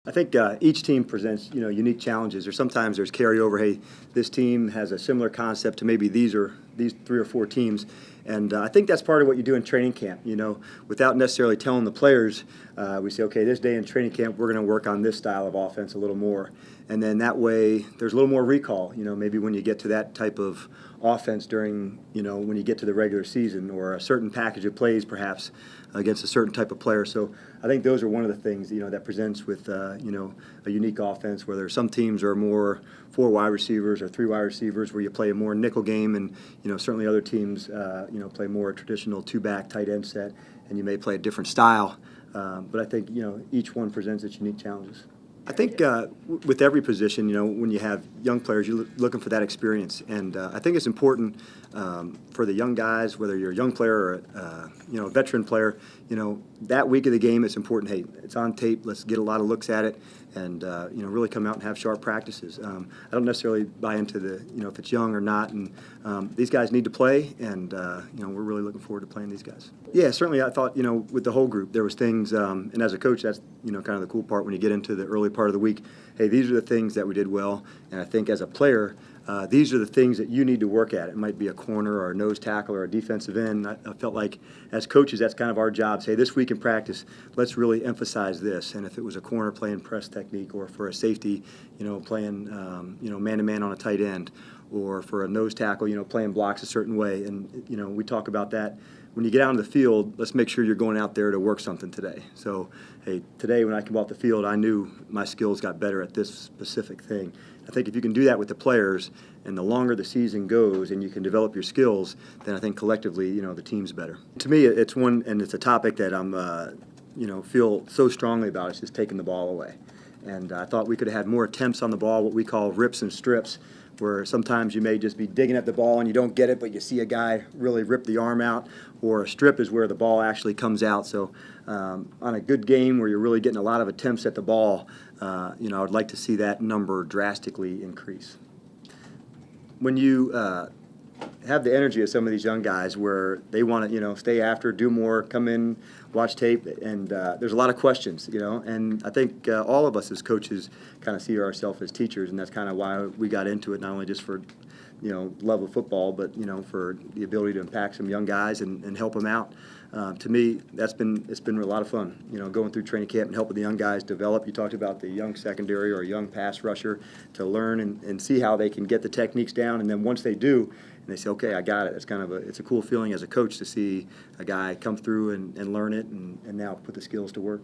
I think each team presents, unique challenges, or sometimes there's carryover. Hey, this team has a similar concept to maybe these three or four teams, and I think that's part of what you do in training camp. Without necessarily telling the players, we say, okay, this day in training camp we're going to work on this style of offense a little more, and then that way there's a little more recall. Maybe when you get to that type of offense during, when you get to the regular season, or a certain package of plays perhaps against a certain type of player. So I think those are one of the things, that presents with, a unique offense, where some teams are more 4 wide receivers or 3 wide receivers, where you play a more nickel game, and, certainly other teams, play more traditional 2-back tight end set, and you may play a different style. But I think, each one presents its unique challenges. I think with every position, when you have young players, you're looking for that experience. And I think it's important for the young guys, whether you're a young player or a veteran player, that week of the game, it's important. Hey, it's on tape. Let's get a lot of looks at it, and really come out and have sharp practices. I don't necessarily buy into the if it's young or not. And these guys need to play, and we're really looking forward to playing these guys. Yeah, certainly. I thought with the whole group there was things, and as a coach, that's kind of the cool part when you get into the early part of the week. Hey, these are the things that we did well, and I think as a player, these are the things that you need to work at. It might be a corner or a nose tackle or a defensive end. I felt like as coaches, that's kind of our job. Say, this week in practice, let's really emphasize this. And if it was a corner playing press technique, or for a safety, playing man-to-man on a tight end, or for a nose tackle, playing blocks a certain way. And we talk about that. When you get out on the field, let's make sure you're going out there to work something today. So, hey, today when I came off the field, I knew my skills got better at this specific thing. I think if you can do that with the players, and the longer the season goes and you can develop your skills, then I think collectively, the team's better. To me, it's one, and it's a topic that I'm, feel so strongly about. It's just taking the ball away. And I thought we could have had more attempts on the ball, what we call rips and strips, where sometimes you may just be digging at the ball and you don't get it, but you see a guy really rip the arm out, or a strip is where the ball actually comes out. So on a good game where you're really getting a lot of attempts at the ball, I would like to see that number drastically increase. When you have the energy of some of these young guys, where they want to, stay after, do more, come in, watch tape, and there's a lot of questions, and I think all of us as coaches kind of see ourselves as teachers, and that's kind of why we got into it, not only just for, love of football, but, for the ability to impact some young guys and help them out. To me, it's been a lot of fun, going through training camp and helping the young guys develop. You talked about the young secondary or a young pass rusher, to learn and see how they can get the techniques down, and then once they do, and they say, okay, I got it. It's kind of it's a cool feeling as a coach to see a guy come through and learn it, and now put the skills to work.